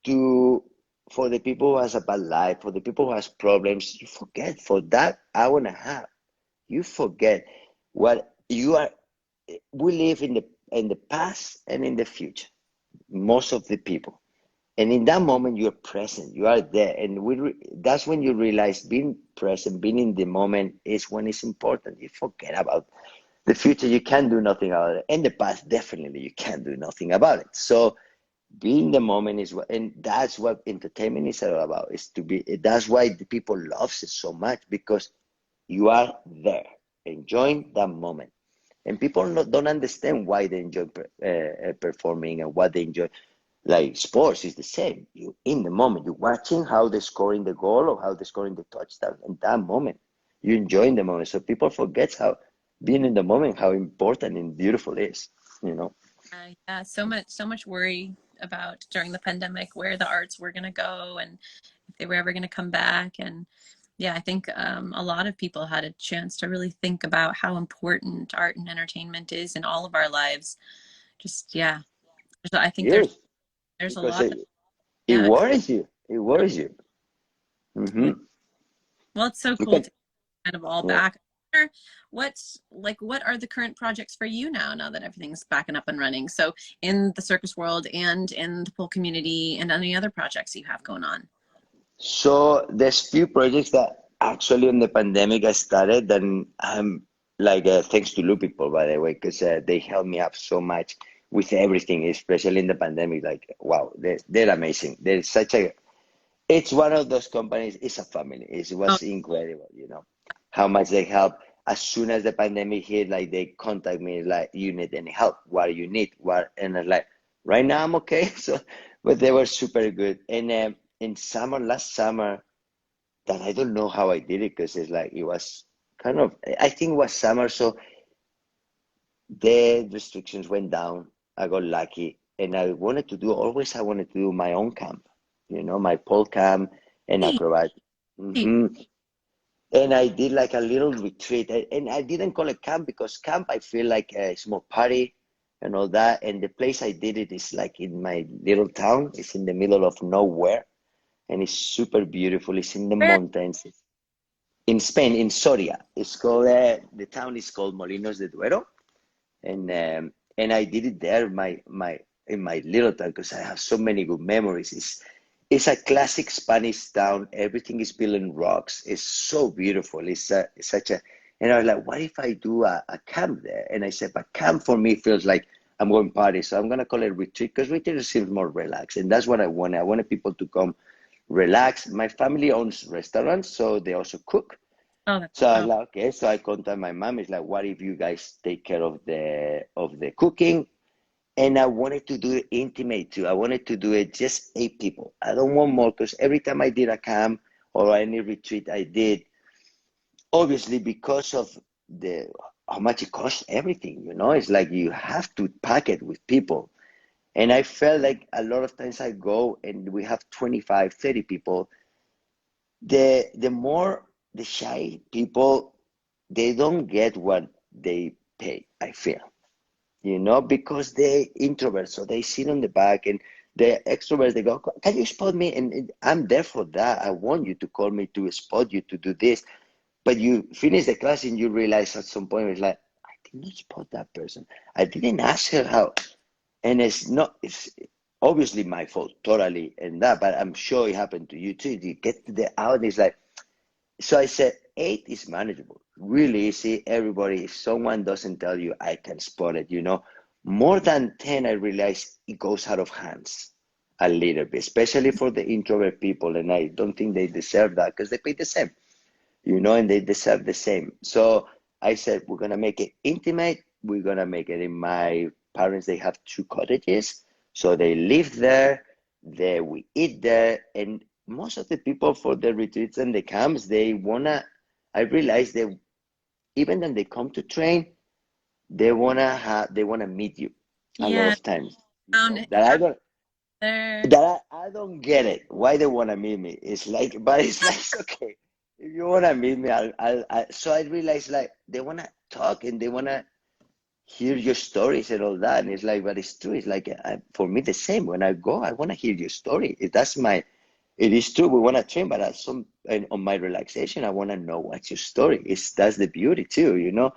to for the people who has a bad life, for the people who has problems, you forget for that hour and a half, you forget what you are. We live in the past and in the future, most of the people. And in that moment, you're present, you are there. And that's when you realize being present, being in the moment is when it's important. You forget about the future, you can't do nothing about it. And the past, definitely, you can't do nothing about it. So being the moment is what, and that's what entertainment is all about. Is to be. That's why the people loves it so much because you are there, enjoying that moment. And people don't understand why they enjoy performing and what they enjoy. Like sports is the same. You in the moment, you're watching how they're scoring the goal or how they're scoring the touchdown. In that moment, you enjoying the moment. So people forget how being in the moment, how important and beautiful it is. You know. Yeah, so much worry about during the pandemic where the arts were going to go and if they were ever going to come back. And yeah, I think a lot of people had a chance to really think about how important art and entertainment is in all of our lives. Just yeah, I think Yes, there's a because lot of it yeah. worries you. It worries you. Mm-hmm. Well, it's so You cool can. to kind of all Yeah. back. What are the current projects for you now that everything's back and up and running? So in the circus world and in the pole community and any other projects you have going on. So there's few projects that actually in the pandemic I started, and I'm like thanks to LUPIT'S by the way, because they helped me up so much with everything, especially in the pandemic. Like wow, they're amazing. They're such a. It's one of those companies. It's a family. It Oh, was incredible, how much they help. As soon as the pandemic hit, like they contact me, like you need any help? What you need? What? And I'm like, right now I'm okay. So, but they were super good. And in last summer, that I don't know how I did it because it's like it was kind of. I think it was summer, so the restrictions went down. I got lucky, and I wanted to do always. I wanted to do my own camp, my pole camp and hey, acrobat. hey, hmm And I did like a little retreat, and I didn't call it camp because camp I feel like a small party and all that. And the place I did it is like in my little town. It's in the middle of nowhere, and it's super beautiful. It's in the where? mountains in Spain, in Soria. It's called the town is called Molinos de Duero, and I did it there, my in my little town because I have so many good memories. It's a classic Spanish town. Everything is built in rocks. It's so beautiful. It's such a, and I was like, what if I do a camp there? And I said, but camp for me feels like I'm going party, so I'm gonna call it retreat because retreat seems more relaxed, and that's what I wanted. I wanted people to come relax. My family owns restaurants, so they also cook. Oh, that's So I was oh, like, okay. So I contact my mom. It's like, what if you guys take care of the cooking, And I wanted to do it intimate too. I wanted to do it just 8 people. I don't want more, because every time I did a camp or any retreat I did, obviously because of the how much it costs everything, it's like you have to pack it with people. And I felt like a lot of times I go and we have 25, 30 people. The more the shy people, they don't get what they pay, I feel. Because they introverts, so they sit on the back, and the extroverts, they go, can you spot me? And I'm there for that. I want you to call me to spot you to do this. But you finish the class and you realize at some point, it's like, I did not spot that person. I didn't ask her how. And it's obviously my fault, totally, and that, but I'm sure it happened to you too. You get to the out, it's like, so I said, 8 is manageable, really easy. Everybody, if someone doesn't tell you, I can spot it, More than 10, I realize it goes out of hands a little bit, especially for the introvert people. And I don't think they deserve that, because they pay the same, and they deserve the same. So I said, we're going to make it intimate. We're going to make it in my parents. They have 2 cottages. So they live there. We eat there. And most of the people for the retreats and the camps, I realize even when they come to train, they wanna meet you a lot Yeah. of times. Down there. I don't get it. Why they wanna meet me? It's like, but it's like, it's okay. If you wanna meet me, so I realize, like, they wanna talk and they wanna hear your stories and all that. And it's like, but it's true. It's like, for me, the same. When I go, I wanna hear your story. It is true. We wanna train, but and on my relaxation, I wanna know what's your story. That's the beauty too.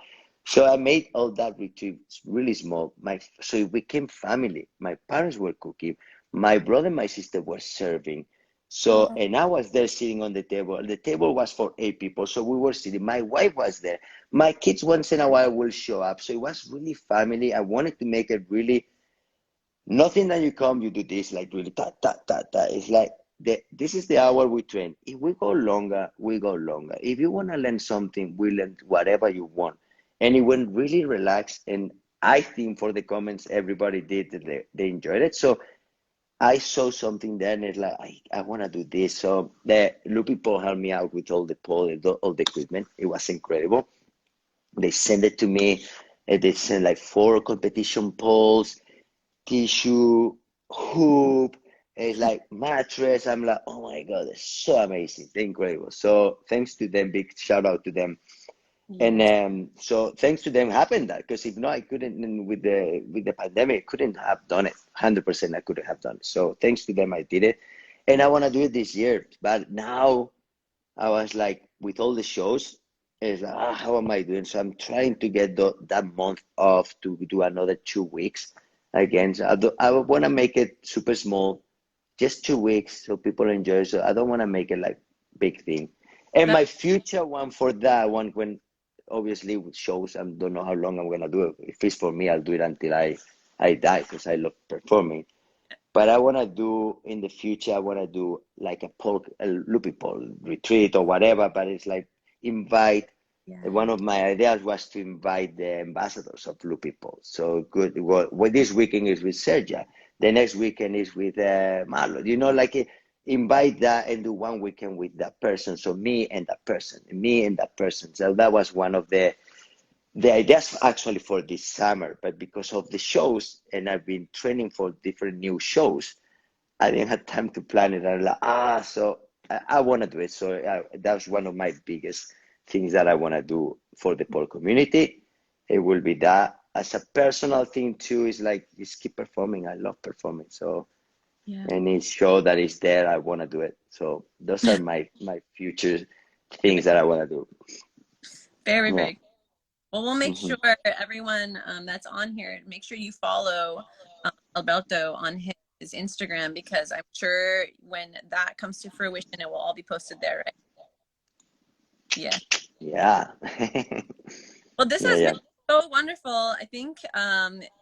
So I made all that retreat really small. So it became family. My parents were cooking. My brother and my sister were serving. So, Oh, and I was there sitting on the table. The table was for 8 people. So we were sitting. My wife was there. My kids once in a while will show up. So it was really family. I wanted to make it really nothing that you come, you do this, like really ta ta ta ta. It's like this is the hour we train. If we go longer, we go longer. If you want to learn something, we learn whatever you want. And it went really relaxed. And I think for the comments, everybody did, they enjoyed it. So I saw something there, and it's like, I want to do this. So the LUPI'S helped me out with all the pole, all the equipment. It was incredible. They sent it to me. And they sent like 4 competition poles, tissue, hoop, it's like mattress. I'm like, oh my God, it's so amazing. They're incredible. So thanks to them, big shout out to them. And yes. so thanks to them happened that, because if not, I couldn't, and with the pandemic, couldn't have done it. 100% I couldn't have done it. So thanks to them, I did it. And I want to do it this year. But now I was like, with all the shows, is like, how am I doing? So I'm trying to get that month off to do another 2 weeks again. So I want to make it super small, just 2 weeks, so people enjoy. So I don't want to make it like big thing. And That, my future one for that one, when obviously with shows, I don't know how long I'm gonna do it. If it's for me, I'll do it until I die, because I love performing. But I want to do in the future, I want to do like a loopy pole retreat or whatever. But it's like invite. yeah. One of my ideas was to invite the ambassadors of loopy pole. So good. Well, this weekend is with Sergia. The next weekend is with Marlo. Like invite that and do one weekend with that person. So me and that person, me and that person. So that was one of the ideas actually for this summer, but because of the shows, and I've been training for different new shows, I didn't have time to plan it. I'm like, so I want to do it. So that's one of my biggest things that I want to do for the pole community. It will be that. As a personal thing too, is like, just keep performing. I love performing. So Yeah. any show that is there, I want to do it. So those are my future things that I want to do. Very, Yeah. very. Well, we'll make Hmm. sure everyone that's on here, make sure you follow Alberto on his Instagram, because I'm sure when that comes to fruition, it will all be posted there, right? Yeah. Yeah. Well, this Yeah, has been yeah. so wonderful. I think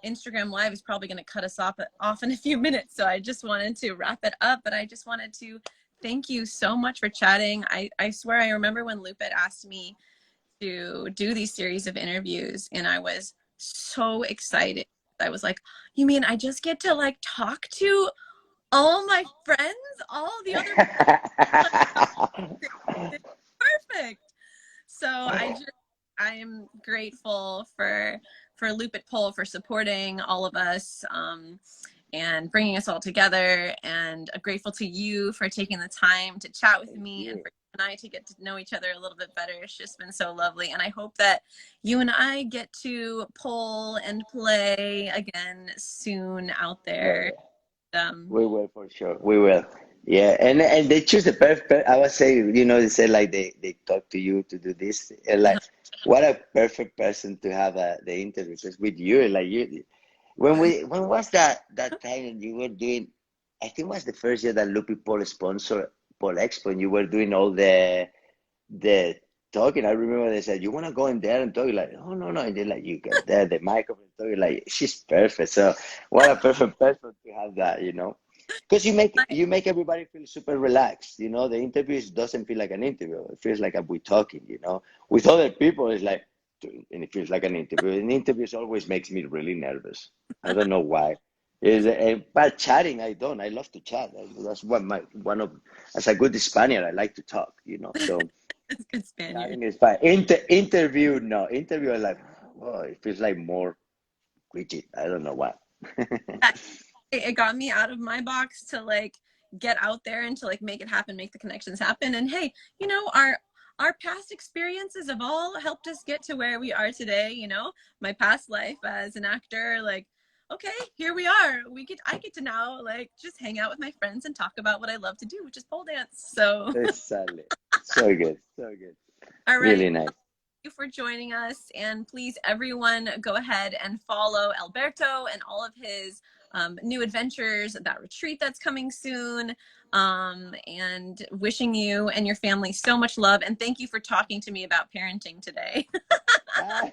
Instagram Live is probably going to cut us off in a few minutes. So I just wanted to wrap it up, but I just wanted to thank you so much for chatting. I swear I remember when Lupit asked me to do these series of interviews, and I was so excited I was like, you mean I just get to like talk to all my friends, all the other people? It's perfect. So I am grateful for Lupit Pole for supporting all of us, and bringing us all together, and grateful to you for taking the time to chat with me and for you and I to get to know each other a little bit better. It's just been so lovely, and I hope that you and I get to pole and play again soon out there. We will for sure. We will. Yeah, and they choose the perfect. I was saying, they say like they talk to you to do this. And like, what a perfect person to have the interview. Because with you, like when was that time and you were doing? I think it was the first year that Lupi Pole sponsored Pole Expo, and you were doing all the talking. I remember they said, "You want to go in there and talk?" You're like, "Oh no, no!" And then like you get there, the microphone, talking like she's perfect. So what a perfect person to have that. Because you make everybody feel super relaxed. The interviews doesn't feel like an interview. It feels like we're talking. With other people, it's like, and it feels like an interview. And interviews always makes me really nervous. I don't know why. But chatting, I don't. I love to chat. That's one of as a good Spaniard, I like to talk. So It's good Spaniard. chatting is fine. Interview, no. Interview, I like. Oh, it feels like more rigid. I don't know why. It got me out of my box to like get out there and to like make it happen, make the connections happen. And hey, our past experiences have all helped us get to where we are today. My past life as an actor, like, okay, here we are. I get to now like just hang out with my friends and talk about what I love to do, which is pole dance. So Exactly. So good. So good. all right, Really nice. you for joining us, and please everyone go ahead and follow Alberto and all of his new adventures, that retreat that's coming soon, and wishing you and your family so much love, and thank you for talking to me about parenting today. Ah,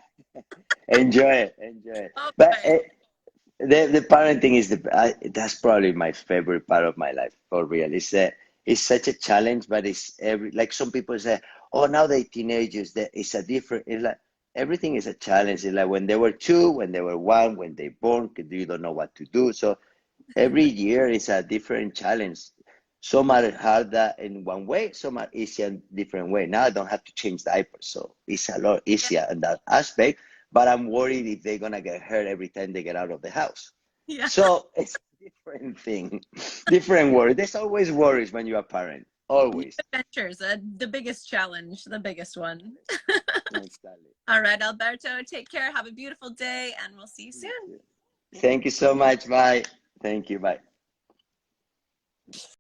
enjoy it. Enjoy it. All But right. the parenting is that's probably my favorite part of my life for real. It's such a challenge, but it's like some people say, oh, now they teenagers, that it's a different. It's like everything is a challenge. It's like when they were two, when they were one, when they born, 'cause you don't know what to do. So every year is a different challenge. Some are harder in one way, some are easier in different way. Now I don't have to change diapers, so it's a lot easier in that aspect. But I'm worried if they're gonna get hurt every time they get out of the house. Yeah. So it's a different thing, different worry. There's always worries when you're a parent, New always. adventures, the biggest challenge, the biggest one. Exactly. All right, Alberto, take care, have a beautiful day, and we'll see you You soon. too. Thank you so much. Bye. Thank you. Bye.